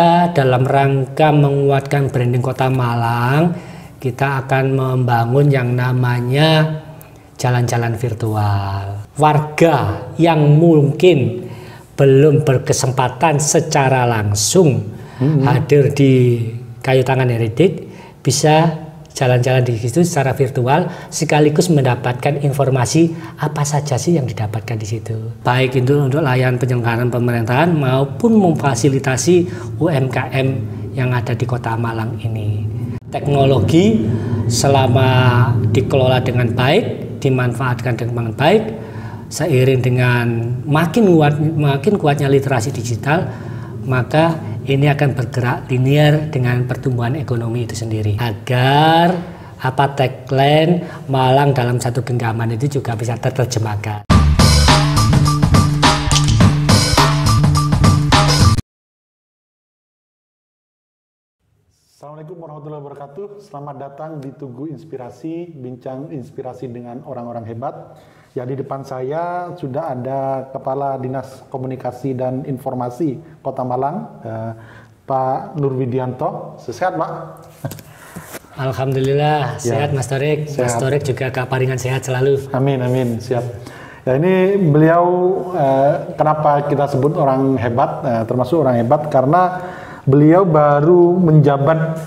kita dalam rangka menguatkan branding Kota Malang, kita akan membangun yang namanya jalan-jalan virtual. Warga yang mungkin belum berkesempatan secara langsung hadir di Kayu Tangan Heritage bisa jalan-jalan di situ secara virtual sekaligus mendapatkan informasi apa saja sih yang didapatkan di situ. Baik itu untuk layanan penyelenggaraan pemerintahan maupun memfasilitasi UMKM yang ada di Kota Malang ini. Teknologi selama dikelola dengan baik, dimanfaatkan dengan baik, seiring dengan makin kuatnya literasi digital, maka ini akan bergerak linear dengan pertumbuhan ekonomi itu sendiri. Agar tagline Malang dalam satu genggaman itu juga bisa terjemahkan. Assalamualaikum warahmatullahi wabarakatuh. Selamat datang di Tugu Inspirasi, bincang inspirasi dengan orang-orang hebat. Ya, di depan saya sudah ada Kepala Dinas Komunikasi dan Informasi Kota Malang, Pak Nurwidianto. Sehat, Pak? Alhamdulillah, sehat Mas Torik. Mas Torik juga kaparingan sehat selalu. Amin, amin, siap. Ya, ini beliau, kenapa kita sebut orang hebat, termasuk orang hebat, karena beliau baru menjabat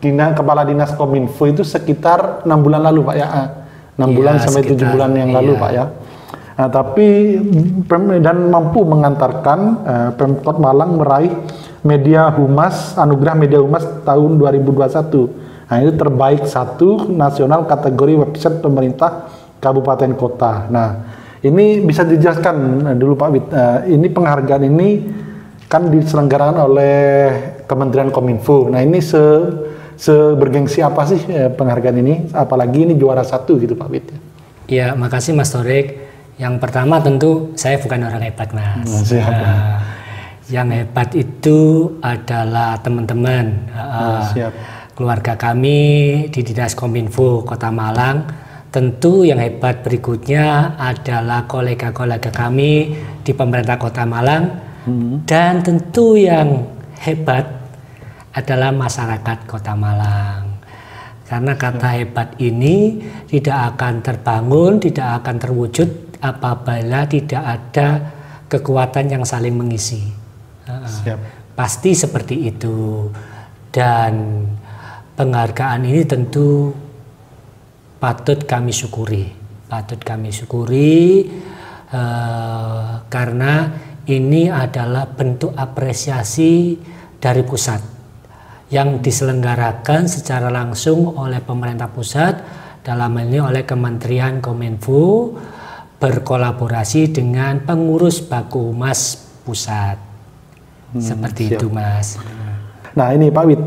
Kepala Dinas Kominfo itu sekitar 6 bulan lalu, Pak, ya. 6 bulan sampai 7 bulan yang lalu, Pak, ya. Nah, tapi dan mampu mengantarkan Pemkot Malang meraih Anugerah Media Humas tahun 2021. Nah, itu terbaik 1 nasional kategori website pemerintah kabupaten kota. Nah, ini bisa dijelaskan dulu, Pak Wid. Ini penghargaan ini kan diselenggarakan oleh Kementerian Kominfo. Nah, ini sebergengsi apa sih penghargaan ini? Apalagi ini juara 1 gitu, Pak Wid. Ya, makasih Mas Torik. Yang pertama tentu saya bukan orang hebat, Mas. Yang hebat itu adalah teman-teman keluarga kami di Dinas Kominfo Kota Malang. Tentu yang hebat berikutnya adalah kolega-kolega kami di pemerintah Kota Malang. Dan tentu yang hebat adalah masyarakat Kota Malang. Karena kata hebat ini tidak akan terbangun, tidak akan terwujud apabila tidak ada kekuatan yang saling mengisi. Pasti seperti itu. Dan penghargaan ini tentu patut kami syukuri. Karena ini adalah bentuk apresiasi dari pusat yang diselenggarakan secara langsung oleh pemerintah pusat, dalam hal ini oleh Kementerian Kominfo berkolaborasi dengan pengurus Baku Humas pusat. Seperti itu, Mas. Nah, ini Pak Wid,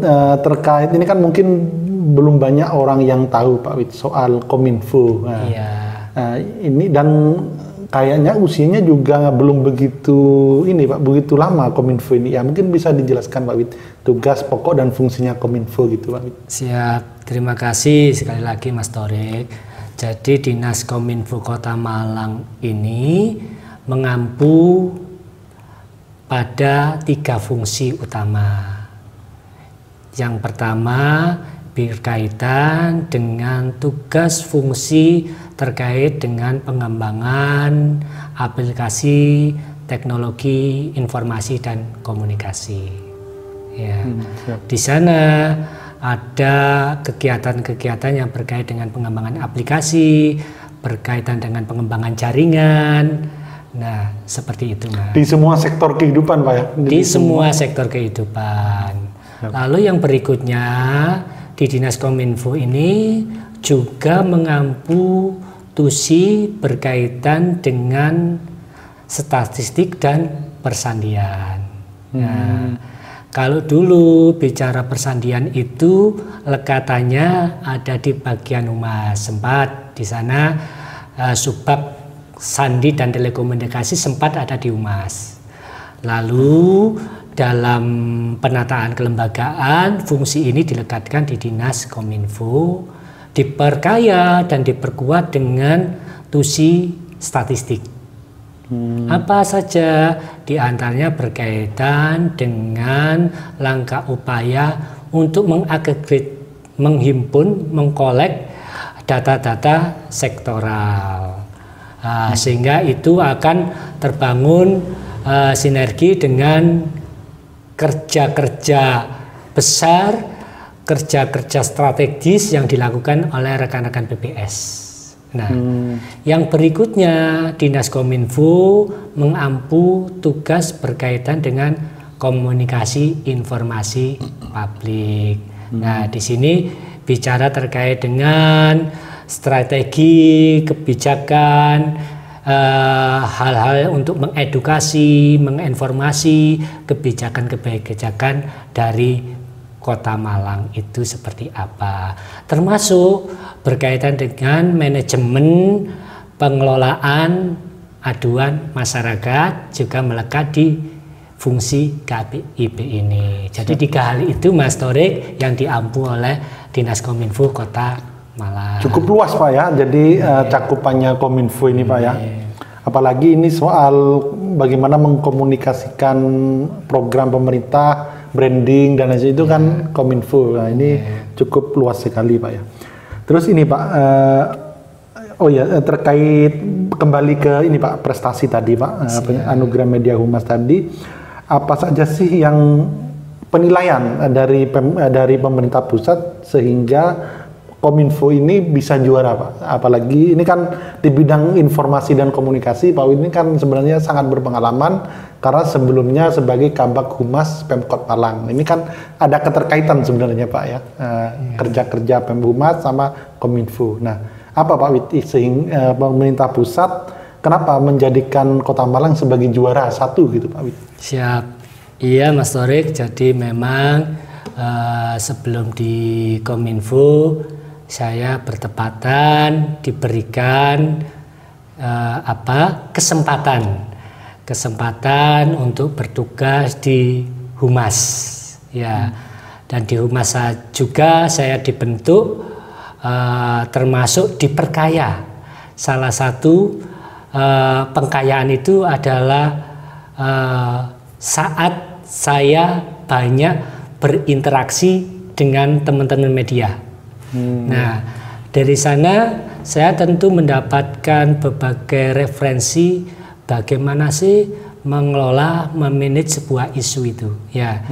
terkait ini kan mungkin belum banyak orang yang tahu, Pak Wid, soal Kominfo. Ini dan kayaknya usianya juga belum begitu begitu lama Kominfo ini. Ya, mungkin bisa dijelaskan, Pak Wid, tugas pokok dan fungsinya Kominfo gitu, Pak Wid. Siap, terima kasih sekali lagi Mas Torik. Jadi Dinas Kominfo Kota Malang ini mengampu pada 3 fungsi utama. Yang pertama berkaitan dengan tugas fungsi terkait dengan pengembangan aplikasi teknologi informasi dan komunikasi. Ya, di sana ada kegiatan-kegiatan yang berkait dengan pengembangan aplikasi, berkaitan dengan pengembangan jaringan. Nah, seperti itu, Mas. Di semua sektor kehidupan, Pak, ya? Di semua sektor kehidupan. Lalu yang berikutnya, di Dinas Kominfo ini juga mengampu tusi berkaitan dengan statistik dan persandian. Nah, kalau dulu bicara persandian itu lekatannya ada di bagian humas, sempat di sana subbab sandi dan telekomunikasi sempat ada di humas. Lalu dalam penataan kelembagaan fungsi ini dilekatkan di Dinas Kominfo, diperkaya dan diperkuat dengan tusi statistik. Apa saja? Di antaranya berkaitan dengan langkah upaya untuk mengagregat, menghimpun, mengkolek data-data sektoral. Sehingga itu akan terbangun sinergi dengan kerja-kerja besar, kerja-kerja strategis yang dilakukan oleh rekan-rekan BPS. Nah, yang berikutnya Dinas Kominfo mengampu tugas berkaitan dengan komunikasi informasi publik. Nah, di sini bicara terkait dengan strategi kebijakan, hal-hal untuk mengedukasi, menginformasi kebijakan-kebijakan dari Kota Malang itu seperti apa, termasuk berkaitan dengan manajemen pengelolaan aduan masyarakat juga melekat di fungsi KPIB ini. Jadi 3 hal itu Mas Torik yang diampu oleh Dinas Kominfo Kota Malang. Cukup luas Pak ya, jadi cakupannya Kominfo ini Pak ya. Apalagi ini soal bagaimana mengkomunikasikan program pemerintah, branding dan lain itu kan Kominfo. Nah, ini cukup luas sekali Pak ya. Terus ini Pak, terkait kembali ke ini Pak, prestasi tadi Pak, Anugerah Media Humas tadi, apa saja sih yang penilaian dari pemerintah pusat sehingga Kominfo ini bisa juara Pak? Apalagi ini kan di bidang informasi dan komunikasi Pak ini kan sebenarnya sangat berpengalaman karena sebelumnya sebagai Kabag Humas Pemkot Malang. Ini kan ada keterkaitan sebenarnya Pak ya, kerja-kerja Pemhumas sama Kominfo. Nah, apa Pak Witi sehingga pemerintah pusat kenapa menjadikan Kota Malang sebagai juara 1 gitu Pak Witi? Siap. Iya Mas Torik, jadi memang sebelum di Kominfo saya bertepatan diberikan kesempatan untuk bertugas di Humas ya, dan di Humas juga saya dibentuk termasuk diperkaya. Salah satu pengkayaan itu adalah saat saya banyak berinteraksi dengan teman-teman media. Nah, dari sana saya tentu mendapatkan berbagai referensi bagaimana sih mengelola, memanage sebuah isu itu, ya,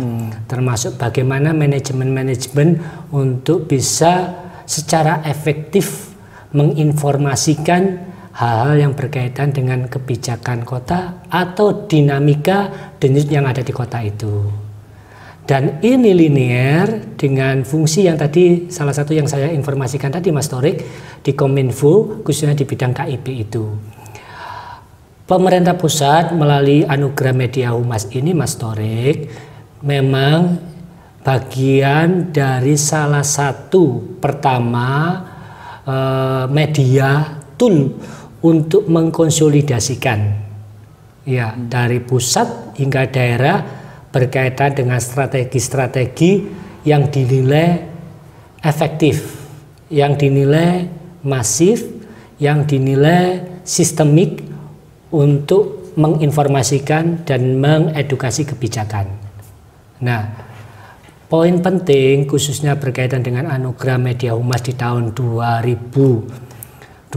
termasuk bagaimana manajemen untuk bisa secara efektif menginformasikan hal-hal yang berkaitan dengan kebijakan kota atau dinamika denyut yang ada di kota itu. Dan ini linear dengan fungsi yang tadi salah satu yang saya informasikan tadi Mas Torik di Kominfo khususnya di bidang KIP itu. Pemerintah pusat melalui Anugerah Media Humas ini Mas Torik memang bagian dari salah satu pertama media tool untuk mengkonsolidasikan ya dari pusat hingga daerah berkaitan dengan strategi-strategi yang dinilai efektif, yang dinilai masif, yang dinilai sistemik untuk menginformasikan dan mengedukasi kebijakan. Nah, poin penting khususnya berkaitan dengan Anugerah Media Humas di tahun 2021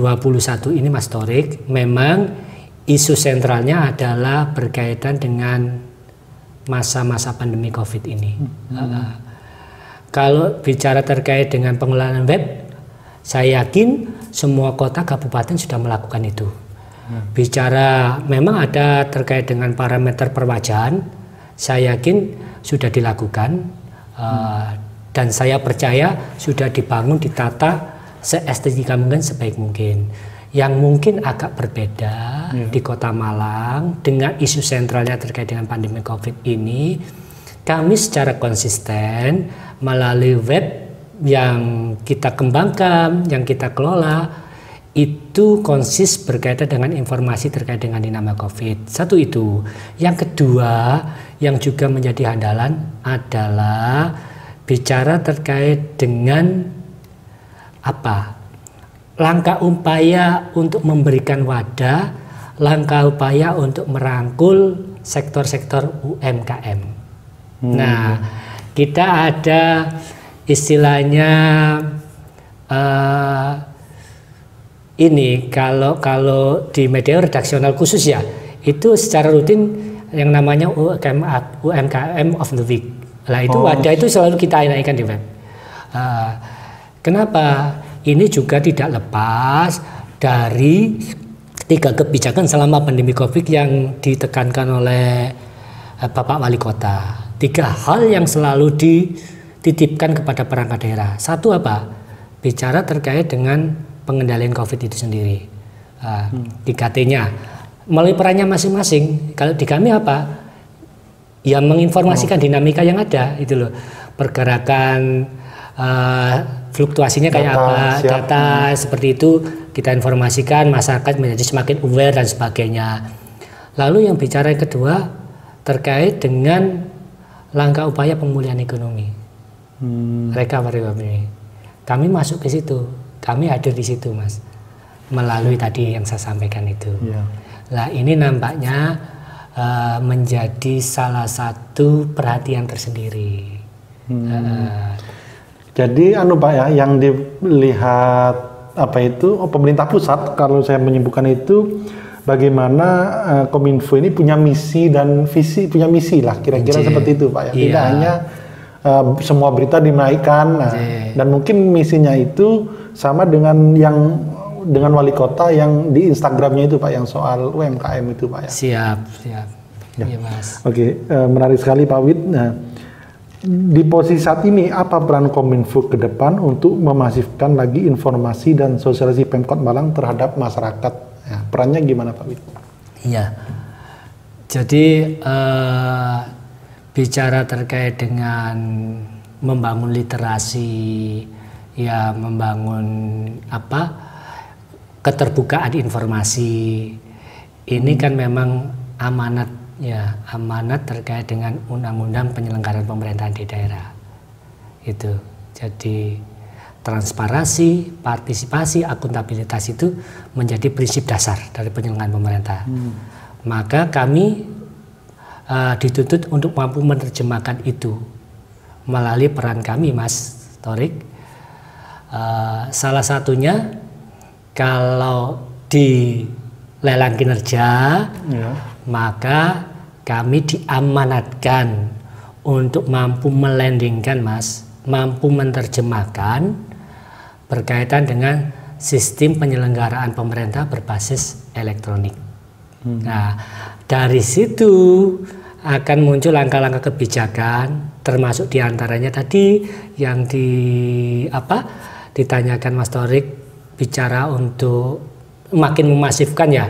ini Mas Torik, memang isu sentralnya adalah berkaitan dengan masa-masa pandemi COVID ini. Kalau bicara terkait dengan pengelolaan web, saya yakin semua kota kabupaten sudah melakukan itu. Bicara memang ada terkait dengan parameter perwajahan, saya yakin sudah dilakukan dan saya percaya sudah dibangun, ditata seestetika mungkin, sebaik mungkin. Yang mungkin agak berbeda di Kota Malang dengan isu sentralnya terkait dengan pandemi COVID ini, kami secara konsisten melalui web yang kita kembangkan, yang kita kelola, itu konsis berkaitan dengan informasi terkait dengan dinamika COVID. Satu itu. Yang kedua, yang juga menjadi andalan adalah bicara terkait dengan langkah upaya untuk memberikan wadah langkah upaya untuk merangkul sektor-sektor UMKM. Nah, kita ada istilahnya ini kalau di media redaksional khusus ya, itu secara rutin yang namanya UMKM of the Week. Nah itu wadah itu selalu kita naikkan di web. Kenapa? Ini juga tidak lepas dari 3 kebijakan selama pandemi COVID yang ditekankan oleh Bapak Wali Kota. 3 hal yang selalu dititipkan kepada perangkat daerah. Satu apa? Bicara terkait dengan pengendalian COVID itu sendiri. 3T-nya. Melalui perannya masing-masing. Kalau di kami apa? Ya menginformasikan dinamika yang ada itu loh. Pergerakan fluktuasinya kayak apa, data seperti itu kita informasikan, masyarakat menjadi semakin aware dan sebagainya. Lalu yang bicara yang kedua terkait dengan langkah upaya pemulihan ekonomi. Recovery. Kami masuk ke situ, kami hadir di situ Mas, melalui tadi yang saya sampaikan itu. Nah ini nampaknya menjadi salah satu perhatian tersendiri. Jadi Pak ya, yang dilihat apa itu pemerintah pusat, kalau saya menyebutkan itu bagaimana Kominfo ini punya misi dan visi, punya misi lah kira-kira seperti itu Pak ya. Tidak hanya semua berita dinaikkan, dan mungkin misinya itu sama dengan wali kota yang di Instagramnya itu Pak, yang soal UMKM itu Pak ya. Siap. Ya. Ya, Mas. Oke, menarik sekali Pak Wid. Nah, di posisi saat ini apa peran Kominfo ke depan untuk memasifkan lagi informasi dan sosialisasi Pemkot Malang terhadap masyarakat? Ya, perannya gimana Pak Wid? Iya. Jadi bicara terkait dengan membangun literasi, ya membangun keterbukaan informasi. Ini kan memang amanat terkait dengan undang-undang penyelenggaraan pemerintahan di daerah. Itu. Jadi transparansi, partisipasi, akuntabilitas itu menjadi prinsip dasar dari penyelenggaraan pemerintah. Maka kami dituntut untuk mampu menerjemahkan itu melalui peran kami Mas Torik. Salah satunya kalau di lelang kinerja, maka kami diamanatkan untuk mampu melandingkan Mas, mampu menerjemahkan berkaitan dengan sistem penyelenggaraan pemerintah berbasis elektronik. Nah, dari situ akan muncul langkah-langkah kebijakan, termasuk diantaranya tadi yang ditanyakan Mas Torik, bicara untuk makin memasifkan ya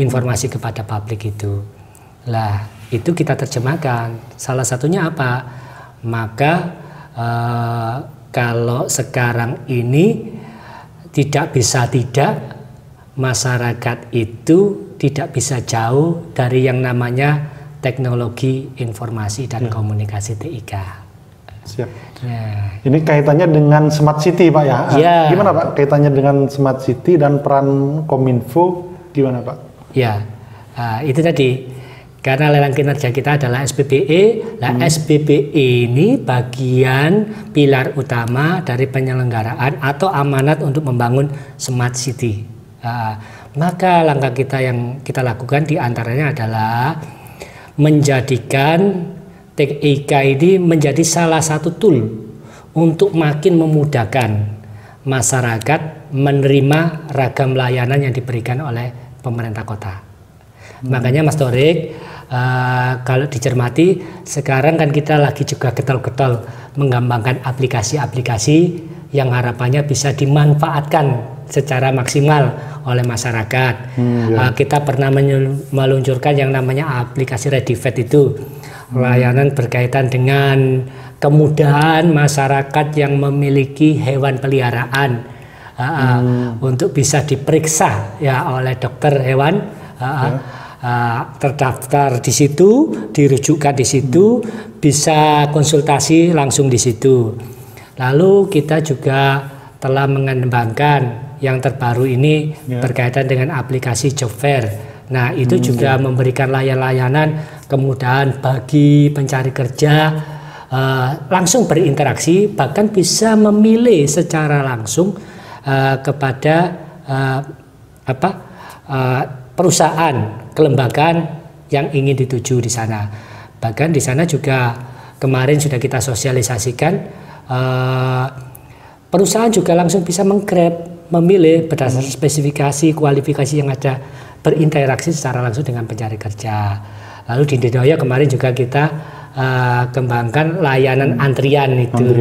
informasi kepada publik itu. Lah, itu kita terjemahkan. Salah satunya apa? Maka kalau sekarang ini tidak masyarakat itu tidak bisa jauh dari yang namanya teknologi informasi dan komunikasi TIK. Siap. Ini kaitannya dengan Smart City Pak ya? Gimana Pak kaitannya dengan Smart City dan peran Kominfo gimana Pak? Ya, itu tadi. Karena lelang kinerja kita adalah SPBE, SPBE ini bagian pilar utama dari penyelenggaraan atau amanat untuk membangun Smart City. Maka langkah kita yang kita lakukan diantaranya adalah menjadikan TIK ini menjadi salah satu tool untuk makin memudahkan masyarakat menerima ragam layanan yang diberikan oleh pemerintah kota. Makanya Mas Torik, kalau dicermati sekarang kan kita lagi juga getol-getol mengembangkan aplikasi-aplikasi yang harapannya bisa dimanfaatkan secara maksimal oleh masyarakat. Kita pernah meluncurkan yang namanya aplikasi Redivet itu, layanan berkaitan dengan kemudahan masyarakat yang memiliki hewan peliharaan untuk bisa diperiksa ya oleh dokter hewan. Terdaftar di situ, dirujukkan di situ, bisa konsultasi langsung di situ. Lalu kita juga telah mengembangkan yang terbaru ini berkaitan dengan aplikasi job fair. Nah, itu juga memberikan layanan kemudahan bagi pencari kerja langsung berinteraksi, bahkan bisa memilih secara langsung kepada perusahaan, kelembagaan yang ingin dituju di sana. Bahkan di sana juga kemarin sudah kita sosialisasikan, perusahaan juga langsung bisa menggrab, memilih berdasarkan spesifikasi, kualifikasi yang ada, berinteraksi secara langsung dengan pencari kerja. Lalu di Indonesia kemarin juga kita kembangkan layanan antrian itu.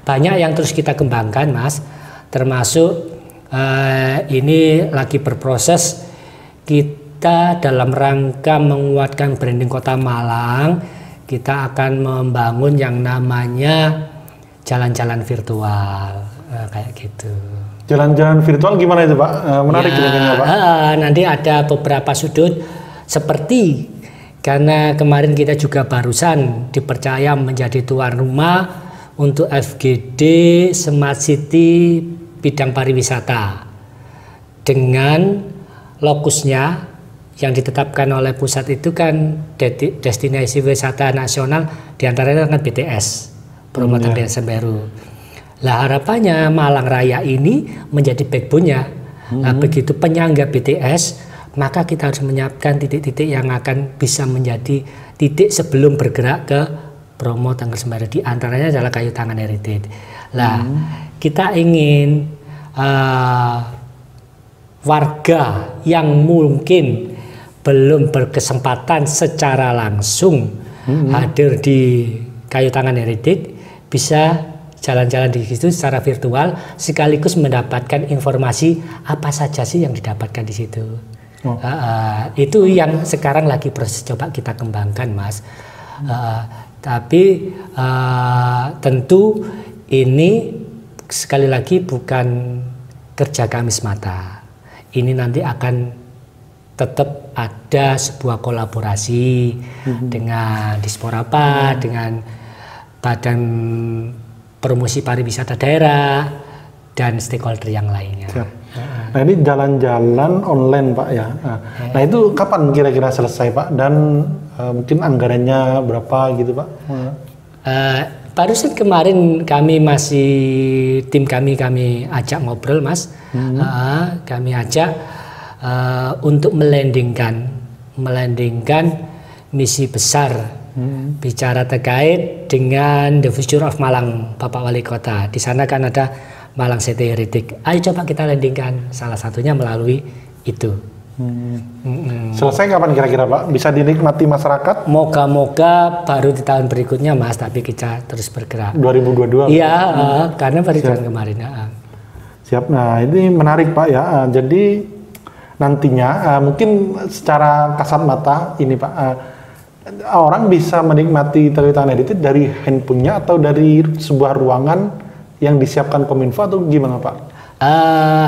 Banyak yang terus kita kembangkan, Mas, termasuk ini lagi berproses kita dalam rangka menguatkan branding Kota Malang. Kita akan membangun yang namanya jalan-jalan virtual, kayak gitu. Jalan-jalan virtual gimana itu, Pak? Menarik ya, Pak. Nanti ada beberapa sudut, seperti karena kemarin kita juga barusan dipercaya menjadi tuan rumah untuk FGD Smart City bidang pariwisata, dengan lokusnya yang ditetapkan oleh pusat itu kan destinasi wisata nasional, diantaranya kan BTS, Bromo Tengger Semeru. Lah harapannya Malang Raya ini menjadi backbone-nya. Nah, begitu penyangga BTS, maka kita harus menyiapkan titik-titik yang akan bisa menjadi titik sebelum bergerak ke Bromo Tengger Semeru. Di antaranya adalah Kayu Tangan Heritage. Lah, kita ingin warga yang mungkin belum berkesempatan secara langsung hadir di Kayu Tangan Heritage bisa jalan-jalan di situ secara virtual, sekaligus mendapatkan informasi apa saja sih yang didapatkan di situ. Itu yang sekarang lagi proses coba kita kembangkan, Mas. Tapi tentu ini sekali lagi bukan kerja kami semata. Ini nanti akan tetap ada sebuah kolaborasi dengan Disporapa, dengan Badan Promosi Pariwisata Daerah dan stakeholder yang lainnya. Nah, ini jalan-jalan online, Pak, ya. Nah, itu kapan kira-kira selesai, Pak? Dan mungkin anggarannya berapa gitu, Pak? Barusan kemarin kami masih tim kami ajak ngobrol, Mas. Kami ajak untuk melandingkan misi besar, bicara terkait dengan The Future of Malang, Bapak Wali Kota. Di sana kan ada Malang City Heritage. Ayo coba kita landingkan, salah satunya melalui itu. Selesai kapan kira-kira, Pak? Bisa dinikmati masyarakat? Moga-moga baru di tahun berikutnya, Mas, tapi kita terus bergerak. 2022? Iya, karena baru tahun kemarin. Siap. Nah, ini menarik, Pak, ya. Jadi nantinya mungkin secara kasat mata ini, Pak, orang bisa menikmati Kayu Tangan Heritage dari handphonenya atau dari sebuah ruangan yang disiapkan Kominfo atau gimana, Pak?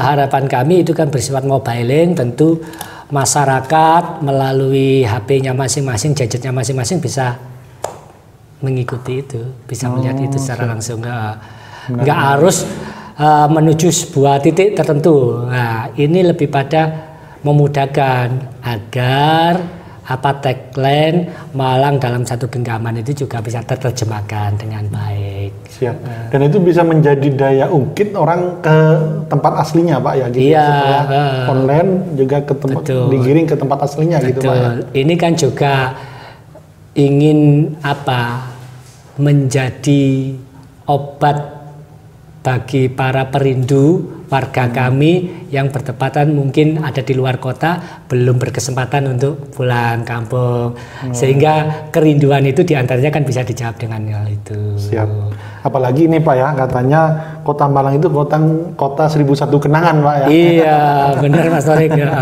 Harapan kami itu kan bersifat mobiling, tentu masyarakat melalui HP-nya masing-masing, gadgetnya masing-masing bisa mengikuti itu, bisa melihat itu secara langsung. Nggak harus menuju sebuah titik tertentu. Nah, ini lebih pada memudahkan agar tagline Malang dalam satu genggaman itu juga bisa terjemahkan dengan baik. Siap. Dan itu bisa menjadi daya ungkit orang ke tempat aslinya, Pak, ya, gitu. Iya, setelah online juga ke tempat, digiring ke tempat aslinya. Betul. Gitu, Pak, ya. Ini kan juga ingin menjadi obat bagi para perindu warga kami yang bertepatan mungkin ada di luar kota, belum berkesempatan untuk pulang kampung, sehingga kerinduan itu diantaranya kan bisa dijawab dengan hal itu. Siap. Apalagi ini, Pak, ya, katanya Kota Malang itu kota 1001 kenangan, Pak, ya. Iya, benar, Mas Torik. Ya.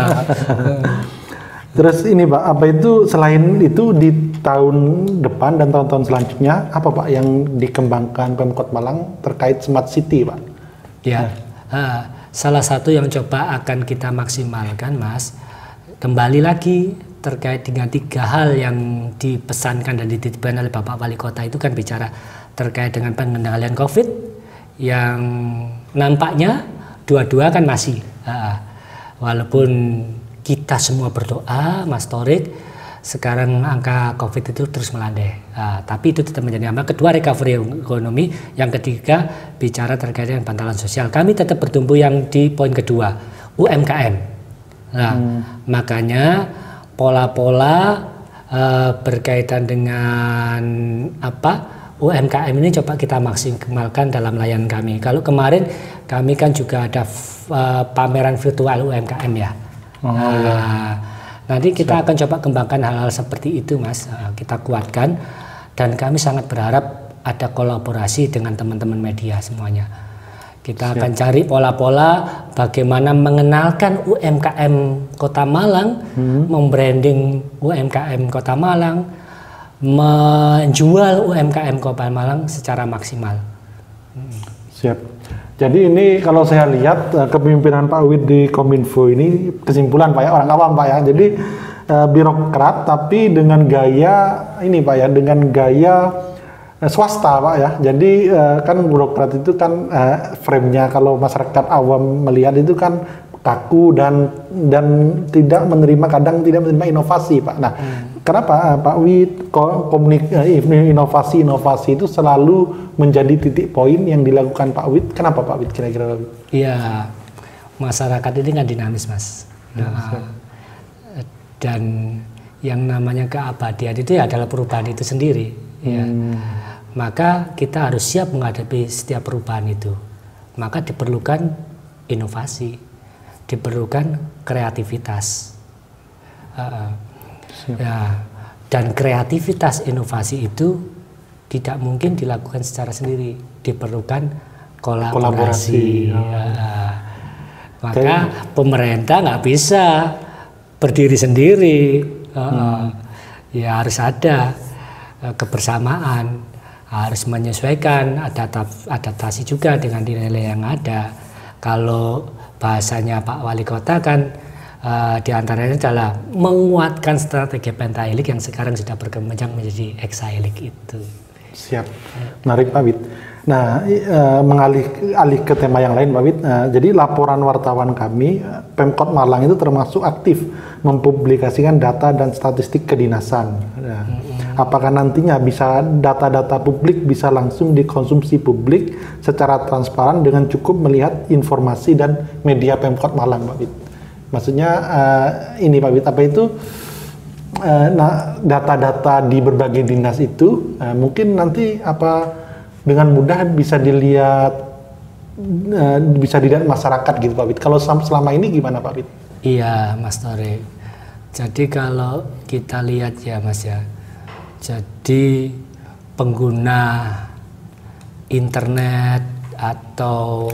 Terus ini, Pak, apa itu selain itu di tahun depan dan tahun-tahun selanjutnya apa, Pak, yang dikembangkan Pemkot Malang terkait Smart City, Pak? Ya. Salah satu yang coba akan kita maksimalkan, Mas, kembali lagi terkait dengan 3 hal yang dipesankan dan dititipkan oleh Bapak Wali Kota itu kan bicara terkait dengan pengendalian COVID yang nampaknya dua-dua kan masih walaupun kita semua berdoa, Mas Torik, sekarang angka COVID itu terus melandai. Tapi itu tetap menjadi hambatan. Kedua, recovery ekonomi. Yang ketiga, bicara terkait dengan bantalan sosial. Kami tetap bertumbuh yang di poin kedua, UMKM. Nah, makanya pola-pola berkaitan dengan UMKM ini coba kita maksimalkan dalam layanan kami. Kalau kemarin kami kan juga ada pameran virtual UMKM ya. Nanti kita akan coba kembangkan hal-hal seperti itu, Mas. Kita kuatkan, dan kami sangat berharap ada kolaborasi dengan teman-teman media semuanya. Kita akan cari pola-pola bagaimana mengenalkan UMKM Kota Malang, membranding UMKM Kota Malang, menjual UMKM Kota Malang secara maksimal. Siap. Jadi ini kalau saya lihat kepemimpinan Pak Wid di Kominfo ini, kesimpulan Pak ya, orang awam Pak ya. Jadi birokrat tapi dengan gaya ini Pak ya, dengan gaya swasta Pak ya. Jadi kan birokrat itu kan frame-nya kalau masyarakat awam melihat itu kan kaku dan tidak menerima, kadang tidak menerima inovasi Pak. Nah, kenapa Pak Wid inovasi itu selalu menjadi titik poin yang dilakukan Pak Wid? Kenapa Pak Wid kira-kira? Iya, masyarakat ini kan dinamis, Mas. Dan yang namanya keabadian itu adalah perubahan itu sendiri. Ya. Maka kita harus siap menghadapi setiap perubahan itu. Maka diperlukan inovasi, diperlukan kreativitas. Ya. Dan kreativitas inovasi itu tidak mungkin dilakukan secara sendiri, diperlukan kolaborasi. Maka pemerintah nggak bisa berdiri sendiri, ya harus ada kebersamaan, harus menyesuaikan, adaptasi juga dengan nilai-nilai yang ada. Kalau bahasanya Pak Wali Kota kan diantaranya adalah menguatkan strategi pentailik yang sekarang sudah berkembang menjadi hexailik itu. Siap, menarik Pak Wid. Nah, mengalih ke tema yang lain Pak Wid. Jadi laporan wartawan kami, Pemkot Malang itu termasuk aktif mempublikasikan data dan statistik kedinasan. Apakah nantinya bisa data-data publik bisa langsung dikonsumsi publik secara transparan dengan cukup melihat informasi dan media Pemkot Malang Pak Wid? Maksudnya ini Pak Wid, apa itu? Data-data di berbagai dinas itu mungkin nanti dengan mudah bisa dilihat masyarakat gitu Pak Wid. Kalau selama ini gimana Pak Wid? Iya Mas Torik. Jadi kalau kita lihat ya Mas ya, jadi pengguna internet atau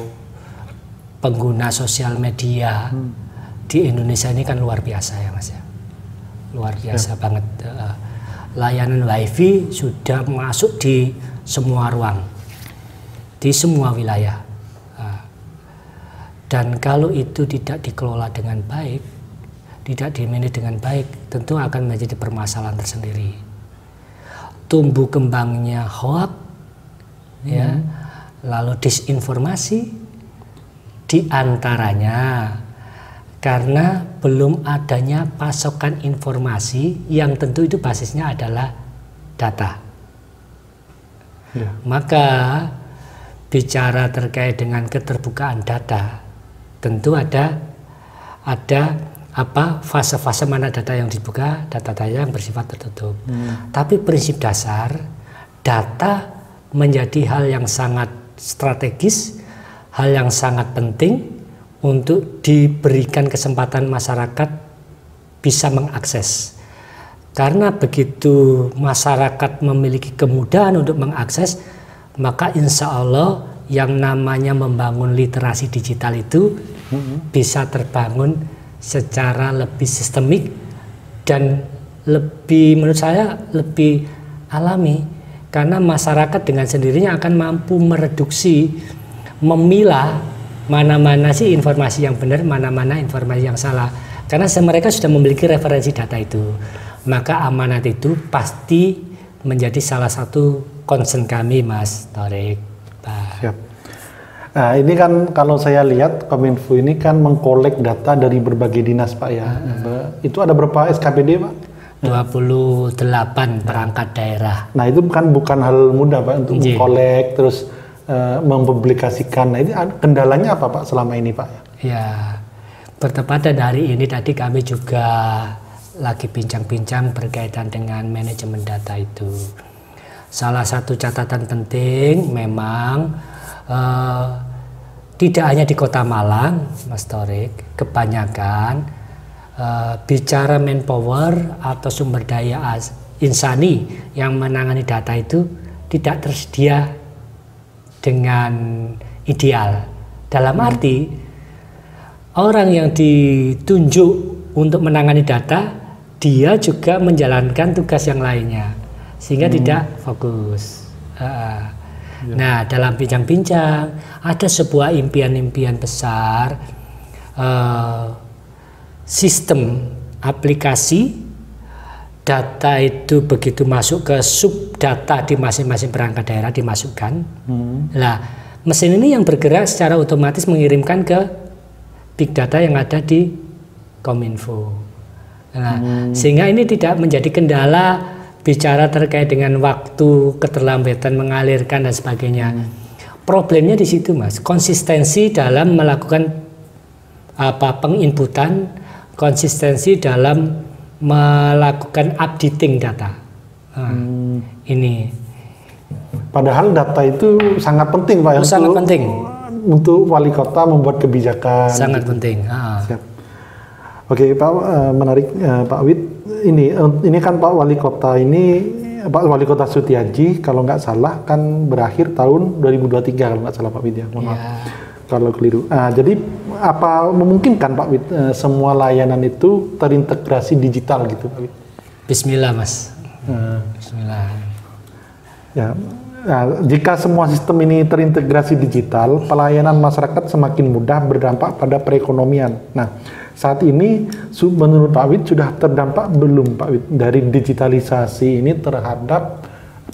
pengguna sosial media di Indonesia ini kan luar biasa ya Mas ya. Luar biasa banget. Layanan WiFi sudah masuk di semua ruang, di semua wilayah. Dan kalau itu tidak dikelola dengan baik, tidak dimanage dengan baik, tentu akan menjadi permasalahan tersendiri. Tumbuh kembangnya hoax, ya, lalu disinformasi, diantaranya karena belum adanya pasokan informasi yang tentu itu basisnya adalah data. Ya. Maka bicara terkait dengan keterbukaan data, tentu ada fase-fase mana data yang dibuka, data-data yang bersifat tertutup. Tapi prinsip dasar data menjadi hal yang sangat strategis, hal yang sangat penting untuk diberikan kesempatan masyarakat bisa mengakses. Karena begitu masyarakat memiliki kemudahan untuk mengakses, maka insya Allah yang namanya membangun literasi digital itu bisa terbangun secara lebih sistemik dan lebih, menurut saya lebih alami. Karena masyarakat dengan sendirinya akan mampu mereduksi, memilah mana-mana sih informasi yang benar, mana-mana informasi yang salah. Karena mereka sudah memiliki referensi data itu. Maka amanat itu pasti menjadi salah satu concern kami Mas Torik. Siap. Nah, ini kan kalau saya lihat Kominfo ini kan mengkolek data dari berbagai dinas Pak ya. Itu ada berapa SKPD Pak? 28 perangkat daerah. Nah itu kan bukan hal mudah Pak untuk mengkolek terus mempublikasikan. Nah ini kendalanya apa Pak selama ini Pak? Ya, bertepatan hari ini tadi kami juga lagi bincang-bincang berkaitan dengan manajemen data itu. Salah satu catatan penting memang tidak hanya di Kota Malang, Mas Torik, kebanyakan bicara manpower atau sumber daya insani yang menangani data itu tidak tersedia dengan ideal. Dalam arti orang yang ditunjuk untuk menangani data, dia juga menjalankan tugas yang lainnya sehingga tidak fokus. Nah, dalam bincang-bincang ada sebuah impian-impian besar sistem aplikasi data itu begitu masuk ke subdata di masing-masing perangkat daerah dimasukkan. Nah, mesin ini yang bergerak secara otomatis mengirimkan ke big data yang ada di Kominfo. Nah, sehingga ini tidak menjadi kendala bicara terkait dengan waktu, keterlambatan mengalirkan dan sebagainya. Problemnya di situ Mas, konsistensi dalam melakukan penginputan, konsistensi dalam melakukan updating data. Ini. Padahal data itu sangat penting Pak. Sangat penting. Untuk wali kota membuat kebijakan. Sangat penting. Siap. Oke Pak, menarik Pak Wid. Ini kan Pak Wali Kota ini, Pak Wali Kota Sutiaji kalau nggak salah kan berakhir tahun 2023 kalau nggak salah Pak Wid ya. Mohon maaf kalau keliru. Jadi apa memungkinkan Pak Wid semua layanan itu terintegrasi digital gitu Pak Wid? Bismillah Mas. Bismillah. Ya. Nah, jika semua sistem ini terintegrasi digital, pelayanan masyarakat semakin mudah berdampak pada perekonomian. Nah, saat ini menurut Pak Wid sudah terdampak belum Pak Wid dari digitalisasi ini terhadap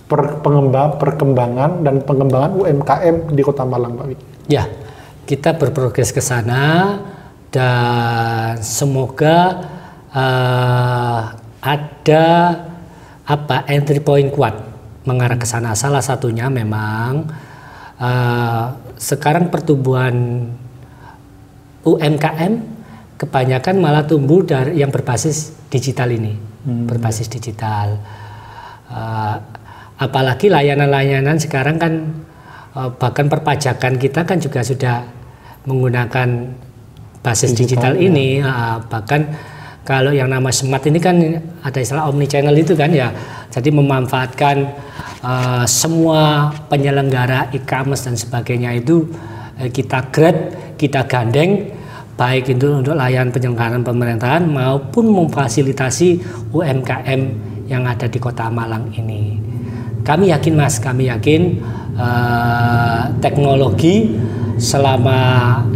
perkembangan dan pengembangan UMKM di Kota Malang Pak Wid? Ya, kita berprogres ke sana dan semoga ada entry point kuat mengarah ke sana. Salah satunya memang sekarang pertumbuhan UMKM kebanyakan malah tumbuh dari yang berbasis digital ini, berbasis digital. Apalagi layanan-layanan sekarang kan bahkan perpajakan kita kan juga sudah menggunakan basis digital ini. Bahkan kalau yang nama smart ini kan ada istilah omnichannel itu kan ya. Jadi memanfaatkan semua penyelenggara e-commerce dan sebagainya itu kita grab, kita gandeng, baik itu untuk layanan penyelenggaraan pemerintahan maupun memfasilitasi UMKM yang ada di Kota Malang ini. Kami yakin Mas, kami yakin teknologi selama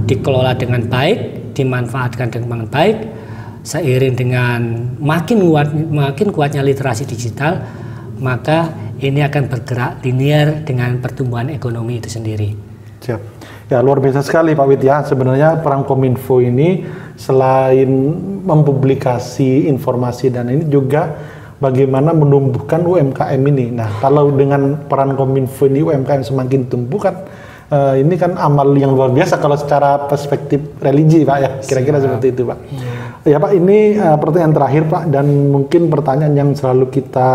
dikelola dengan baik, dimanfaatkan dengan baik, seiring dengan makin kuatnya literasi digital, maka ini akan bergerak linear dengan pertumbuhan ekonomi itu sendiri. Siap. Ya luar biasa sekali Pak Wid ya. Sebenarnya peran Kominfo ini selain mempublikasi informasi dan ini juga bagaimana menumbuhkan UMKM ini. Nah kalau dengan peran Kominfo ini UMKM semakin tumbuh kan ini kan amal yang luar biasa kalau secara perspektif religi Pak ya. Kira-kira seperti itu Pak. Ya Pak, ini pertanyaan terakhir Pak, dan mungkin pertanyaan yang selalu kita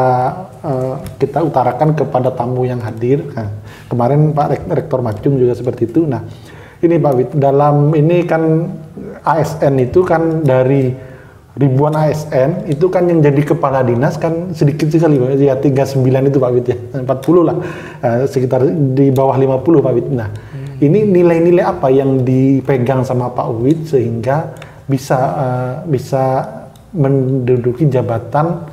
utarakan kepada tamu yang hadir. Nah, kemarin Pak Rektor Makjum juga seperti itu. Nah, ini Pak Wid, dalam ini kan ASN itu kan dari ribuan ASN itu kan yang jadi kepala dinas kan sedikit sekali Pak, ya 39 itu Pak Wid ya, 40 lah, sekitar di bawah 50 Pak Wid. Nah, ini nilai-nilai apa yang dipegang sama Pak Wid sehingga bisa menduduki jabatan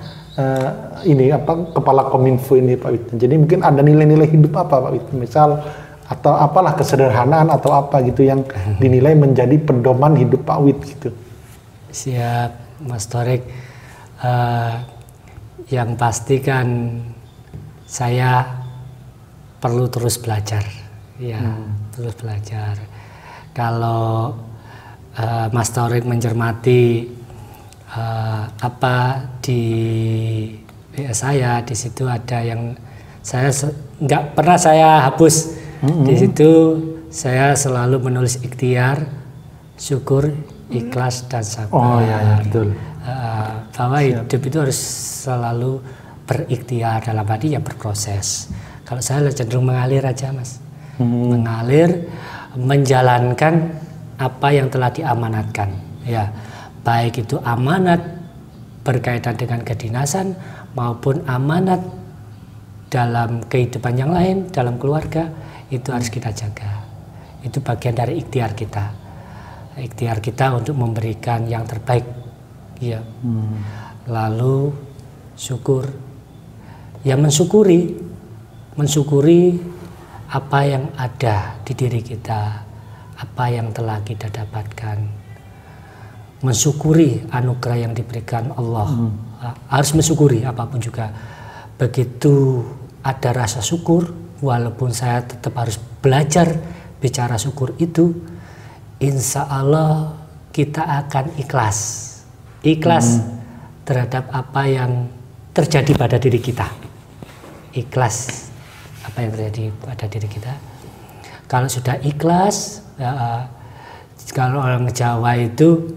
ini kepala Kominfo ini Pak Wid. Jadi mungkin ada nilai-nilai hidup apa Pak Wid, misal atau apalah kesederhanaan atau apa gitu yang dinilai menjadi pedoman hidup Pak Wid gitu. Siap Mas Torik. Yang pasti kan saya perlu terus belajar Ya, terus belajar. Kalau Mas Taurik mencermati apa di WA saya, di situ ada yang saya nggak pernah saya hapus. Di situ saya selalu menulis ikhtiar, syukur, ikhlas, dan sabar. Oh ya, betul. Bahwa hidup itu harus selalu berikhtiar, dalam arti ya berproses. Kalau saya cenderung mengalir aja, Mas. Mengalir, menjalankan apa yang telah diamanatkan, ya, baik itu amanat berkaitan dengan kedinasan maupun amanat dalam kehidupan yang lain, dalam keluarga, itu harus kita jaga. Itu bagian dari ikhtiar kita untuk memberikan yang terbaik, ya. Lalu syukur, ya, mensyukuri apa yang ada di diri kita, apa yang telah kita dapatkan, mensyukuri anugerah yang diberikan Allah. Harus mensyukuri apapun juga. Begitu ada rasa syukur, walaupun saya tetap harus belajar bicara syukur itu, insya Allah kita akan ikhlas terhadap apa yang terjadi pada diri kita. Ikhlas apa yang terjadi pada diri kita. Kalau sudah ikhlas, ya, kalau orang Jawa itu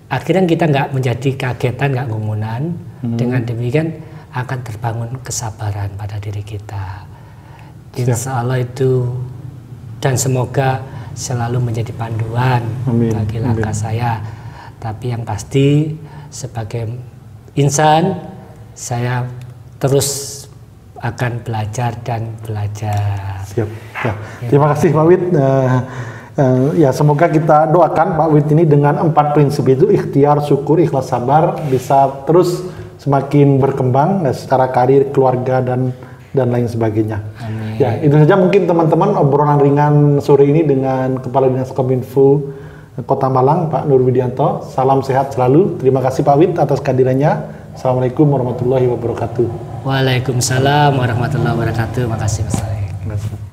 akhirnya kita nggak menjadi kagetan, nggak ngumunan. Dengan demikian akan terbangun kesabaran pada diri kita. Insya Allah itu, dan semoga selalu menjadi panduan bagi langkah saya. Tapi yang pasti sebagai insan, saya terus akan belajar dan belajar. Siap. Ya. Terima kasih Pak Wid. Ya, semoga kita doakan Pak Wid ini dengan 4 prinsip itu, ikhtiar, syukur, ikhlas, sabar, bisa terus semakin berkembang secara karir, keluarga, dan lain sebagainya. Amin. Ya, itu saja mungkin teman-teman obrolan ringan sore ini dengan Kepala Dinas Kominfo Kota Malang, Pak Nur Widianto. Salam sehat selalu. Terima kasih Pak Wid atas kehadirannya. Assalamualaikum warahmatullahi wabarakatuh. Waalaikumsalam warahmatullahi wabarakatuh. Makasih Mas Taurik.